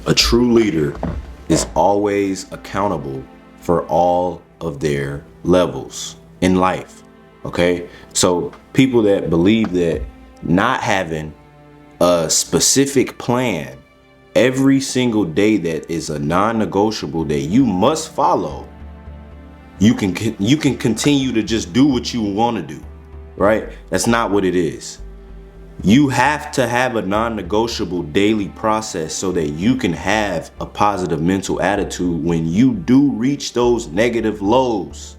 A true leader is always accountable for all of their levels in life. Okay? So people that believe that not having a specific plan every single day that is a non-negotiable that you must follow, you can continue to just do what you want to do, right? That's not what it is. You have to have a non-negotiable daily process so that you can have a positive mental attitude when you do reach those negative lows.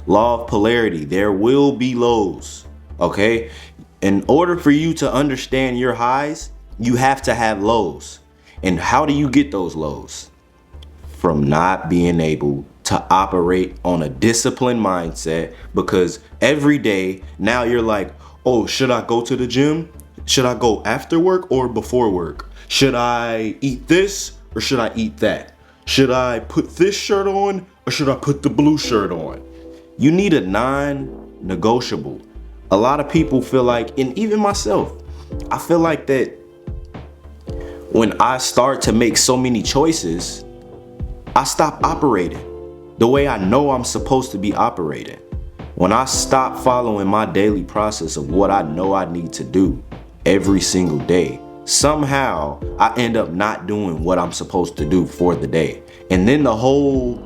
Law of polarity, there will be lows, okay? In order for you to understand your highs, you have to have lows. And how do you get those lows? From not being able to operate on a disciplined mindset, because every day now you're like, oh, should I go to the gym? Should I go after work or before work? Should I eat this or should I eat that? Should I put this shirt on or should I put the blue shirt on? You need a non-negotiable. A lot of people feel like, and even myself, I feel like that when I start to make so many choices, I stop operating the way I know I'm supposed to be operating. When I stop following my daily process of what I know I need to do every single day, somehow I end up not doing what I'm supposed to do for the day. And then the whole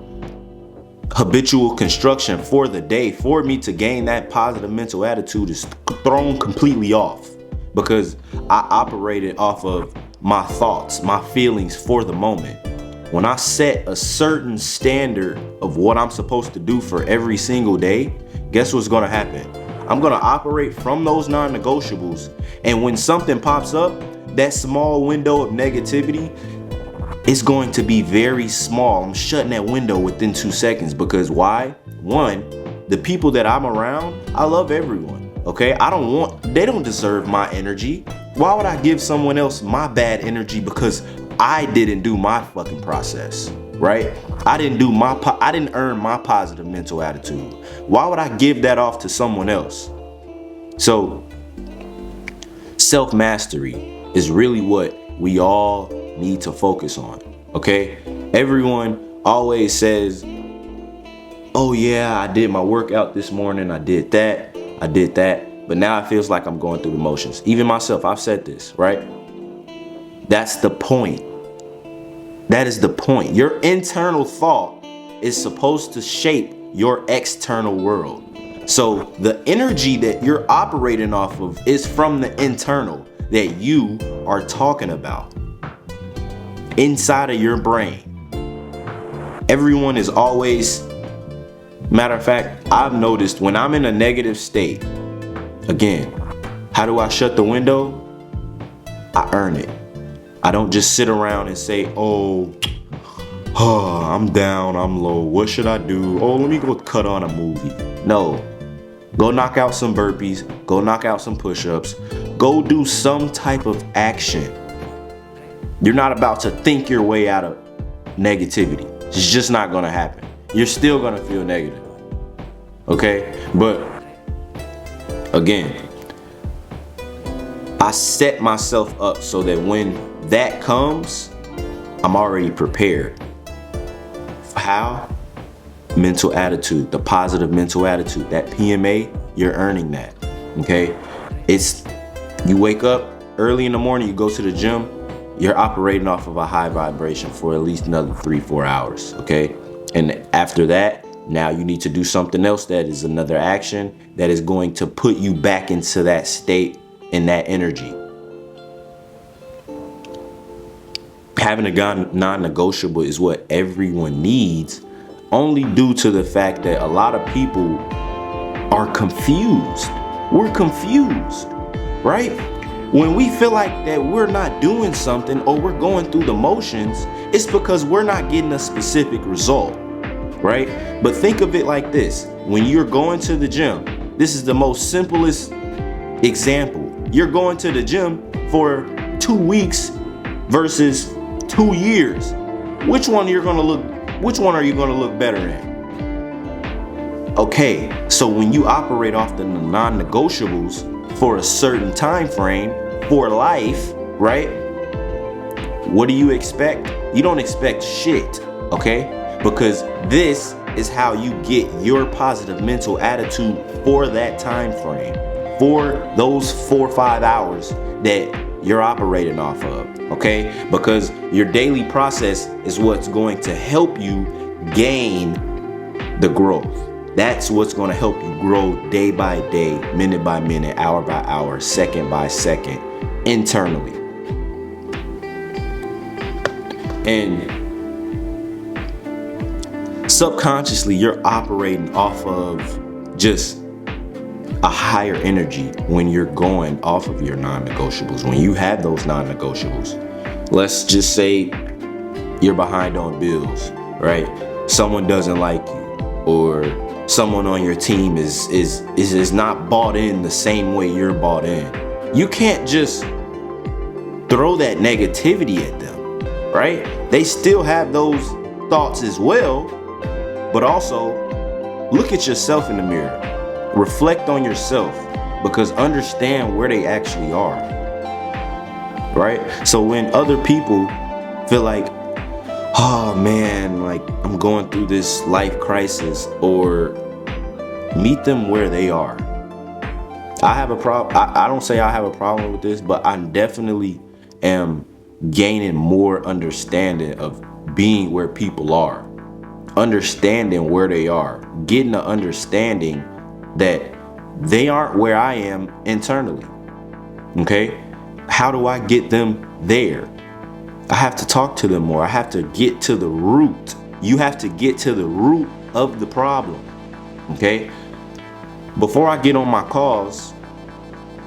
habitual construction for the day for me to gain that positive mental attitude is thrown completely off, because I operated off of my thoughts, my feelings for the moment. When I set a certain standard of what I'm supposed to do for every single day, guess what's gonna happen? I'm gonna operate from those non-negotiables. And when something pops up, that small window of negativity is going to be very small. I'm shutting that window within 2 seconds, because why? One, the people that I'm around, I love everyone. Okay? They don't deserve my energy. Why would I give someone else my bad energy because I didn't do my fucking process, right? I didn't earn my positive mental attitude. Why would I give that off to someone else? So, self-mastery is really what we all need to focus on, okay? Everyone always says, oh yeah, I did my workout this morning, I did that, but now it feels like I'm going through the motions. Even myself, I've said this, right? That's the point. That is the point. Your internal thought is supposed to shape your external world. So the energy that you're operating off of is from the internal that you are talking about. Inside of your brain. Everyone is always, matter of fact, I've noticed when I'm in a negative state, again, how do I shut the window? I earn it. I don't just sit around and say, oh, I'm down, I'm low, what should I do? Oh, let me go cut on a movie. No, go knock out some burpees, go knock out some push-ups, go do some type of action. You're not about to think your way out of negativity. It's just not gonna happen. You're still gonna feel negative, okay? But again, I set myself up so that when that comes, I'm already prepared. How? Mental attitude, the positive mental attitude. That PMA, you're earning that, okay? You wake up early in the morning, you go to the gym, you're operating off of a high vibration for at least another 3-4 hours, okay? And after that, now you need to do something else that is another action that is going to put you back into that state and that energy. Having a non-negotiable is what everyone needs, only due to the fact that a lot of people are confused. We're confused, right? When we feel like that we're not doing something or we're going through the motions, it's because we're not getting a specific result, right? But think of it like this. When you're going to the gym, this is the most simplest example. You're going to the gym for 2 weeks versus 2 years. Which one are you gonna look better in? Okay, so when you operate off the non-negotiables for a certain time frame for life, right? What do you expect? You don't expect shit, okay? Because this is how you get your positive mental attitude for that time frame, for those 4 or 5 hours that you're operating off of, okay? Because your daily process is what's going to help you gain the growth. That's what's going to help you grow day by day, minute by minute, hour by hour, second by second, internally. And subconsciously, you're operating off of just a higher energy when you're going off of your non-negotiables. When you have those non-negotiables, let's just say you're behind on bills, right? Someone doesn't like you, or someone on your team is not bought in the same way you're bought in. You can't just throw that negativity at them, right? They still have those thoughts as well, but also look at yourself in the mirror. Reflect on yourself, because understand where they actually are, right? So when other people feel like, oh man, like I'm going through this life crisis, or meet them where they are. I have a problem. I don't say I have a problem with this, but I definitely am gaining more understanding of being where people are, understanding where they are, getting an understanding that they aren't where I am internally. Okay? How do I get them there? I have to talk to them more. I have to get to the root. You have to get to the root of the problem. Okay? Before I get on my calls,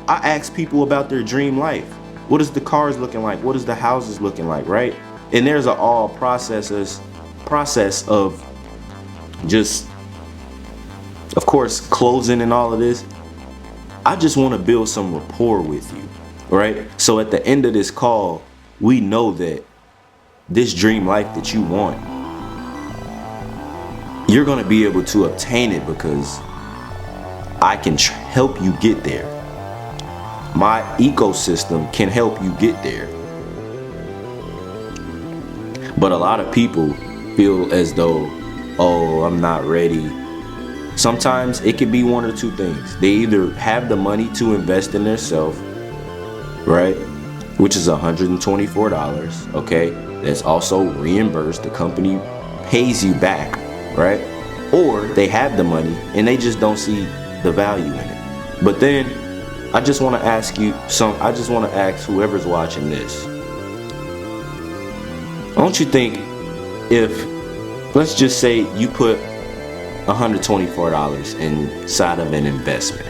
I ask people about their dream life. What is the cars looking like? What is the houses looking like, right? And there's an all process of just, of course, closing and all of this. I just want to build some rapport with you, right? So at the end of this call, we know that this dream life that you want, you're going to be able to obtain it because I can help you get there. My ecosystem can help you get there. But a lot of people feel as though, oh, I'm not ready. Sometimes it could be one or two things. They either have the money to invest in themselves, right? Which is $124, okay? That's also reimbursed. The company pays you back, right? Or they have the money and they just don't see the value in it. But then I just want to ask whoever's watching this. Don't you think if, let's just say you put $124 inside of an investment,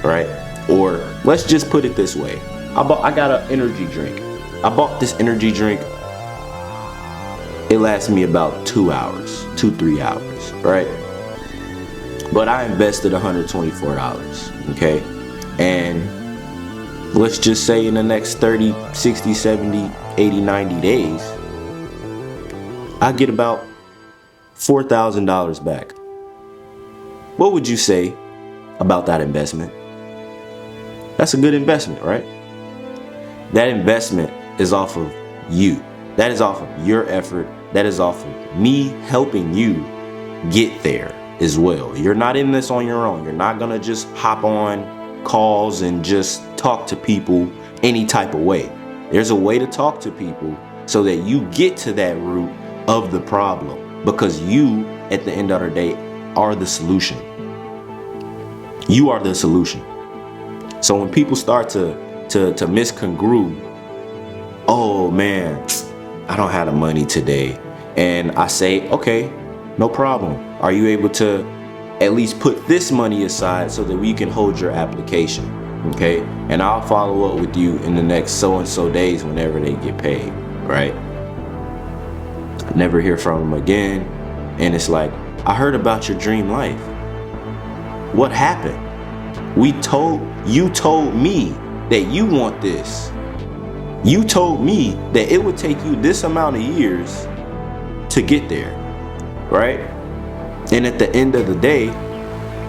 right? Or let's just put it this way. I got an energy drink. I bought this energy drink. It lasts me about 3 hours, right? But I invested $124, okay? And let's just say in the next 30, 60, 70, 80, 90 days, I get about $4,000 back. What would you say about that investment? That's a good investment, right? That investment is off of you. That is off of your effort. That is off of me helping you get there as well. You're not in this on your own. You're not going to just hop on calls and just talk to people any type of way. There's a way to talk to people so that you get to that root of the problem, because you, at the end of the day, are the solution. You are the solution. So when people start to misconstrue, oh man, I don't have the money today, and I say, okay, no problem. Are you able to at least put this money aside so that we can hold your application? Okay, and I'll follow up with you in the next so and so days whenever they get paid, right? Never hear from them again, and it's like, I heard about your dream life. What happened? You told me that you want this. You told me that it would take you this amount of years to get there, right? And at the end of the day,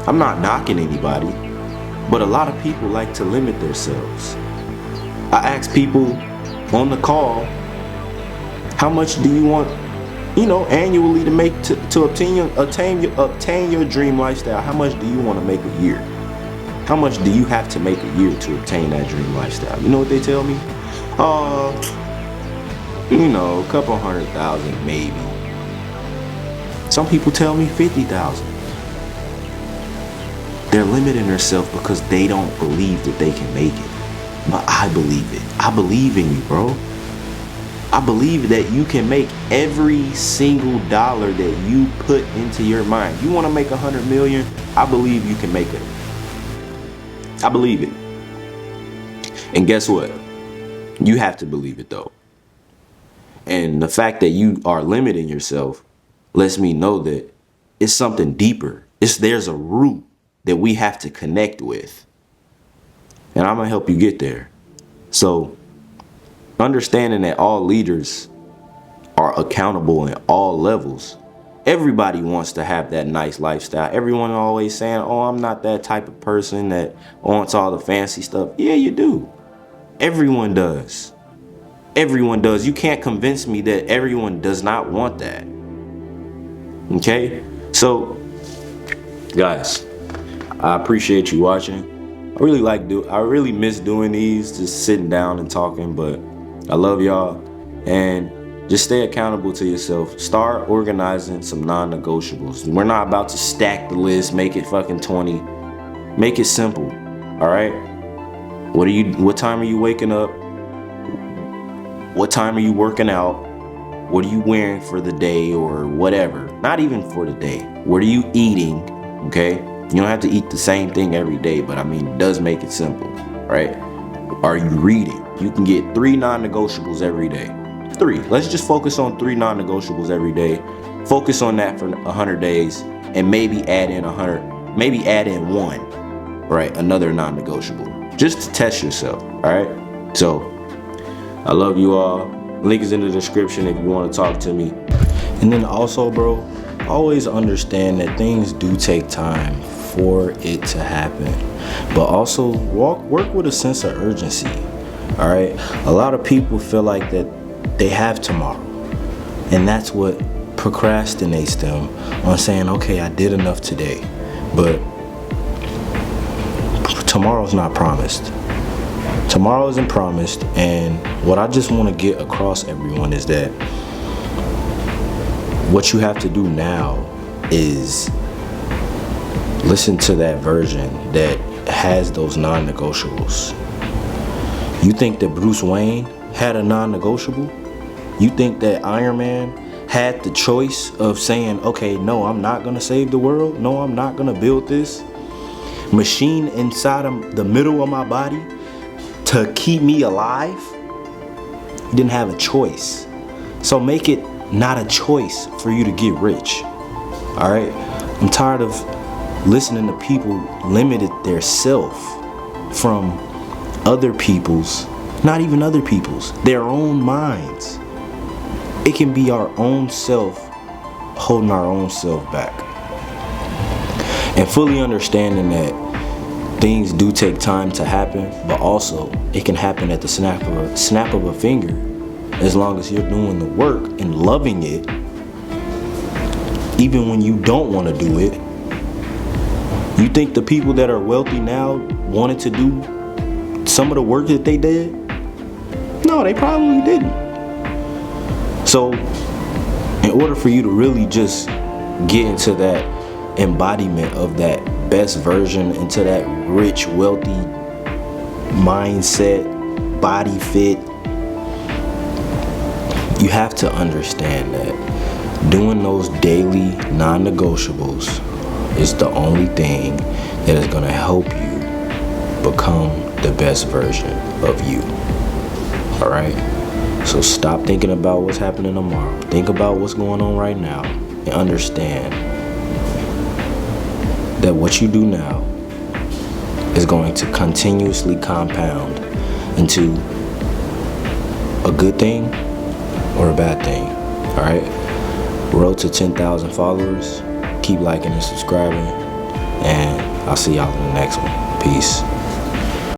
I'm not knocking anybody, but a lot of people like to limit themselves. I ask people on the call, How much do you want, annually to make to obtain your dream lifestyle? How much do you want to make a year? How much do you have to make a year to obtain that dream lifestyle? You know what they tell me? A couple 100,000 maybe. Some people tell me 50,000. They're limiting themselves because they don't believe that they can make it. But I believe it. I believe in you, bro. I believe that you can make every single dollar that you put into your mind. You want to make 100 million? I believe you can make it. I believe it. And guess what? You have to believe it though. And the fact that you are limiting yourself lets me know that it's something deeper. There's a root that we have to connect with. And I'm gonna help you get there. So understanding that all leaders are accountable in all levels. Everybody wants to have that nice lifestyle. Everyone always saying, oh, I'm not that type of person that wants all the fancy stuff. Yeah, you do. Everyone does. Everyone does. You can't convince me that everyone does not want that. Okay? So, guys, I appreciate you watching. I really miss doing these, just sitting down and talking, but I love y'all. And just stay accountable to yourself. Start organizing some non-negotiables. We're not about to stack the list, make it fucking 20. Make it simple. All right? What time are you waking up? What time are you working out? What are you wearing for the day or whatever? Not even for the day. What are you eating? Okay? You don't have to eat the same thing every day, but I mean, it does make it simple, right? Are you reading? You can get 3 non-negotiables every day. 3. Let's just focus on 3 non-negotiables every day. Focus on that for 100 days and maybe add in 1, right? Another non-negotiable, just to test yourself, all right? So I love you all. Link is in the description if you want to talk to me. And then also, bro, always understand that things do take time for it to happen, but also work with a sense of urgency. All right, a lot of people feel like that they have tomorrow, and that's what procrastinates them on saying, okay, I did enough today, but tomorrow's not promised. Tomorrow isn't promised. And what I just want to get across everyone is that what you have to do now is listen to that version that has those non-negotiables. You think that Bruce Wayne had a non-negotiable? You think that Iron Man had the choice of saying, okay, no, I'm not gonna save the world. No, I'm not gonna build this machine inside of the middle of my body to keep me alive? He didn't have a choice. So make it not a choice for you to get rich. All right? I'm tired of listening to people limited their self from other people's, not even other people's, their own minds. It can be our own self holding our own self back. And fully understanding that things do take time to happen, but also it can happen at the snap of a finger, as long as you're doing the work and loving it, even when you don't want to do it. You think the people that are wealthy now wanted to do some of the work that they did? No, they probably didn't. So in order for you to really just get into that embodiment of that best version, into that rich, wealthy mindset, body fit, you have to understand that doing those daily non-negotiables is the only thing that is going to help you become the best version of you. All right? So stop thinking about what's happening tomorrow. Think about what's going on right now and understand that what you do now is going to continuously compound into a good thing or a bad thing. All right? Road to 10,000 followers. Keep liking and subscribing, and I'll see y'all in the next one. Peace.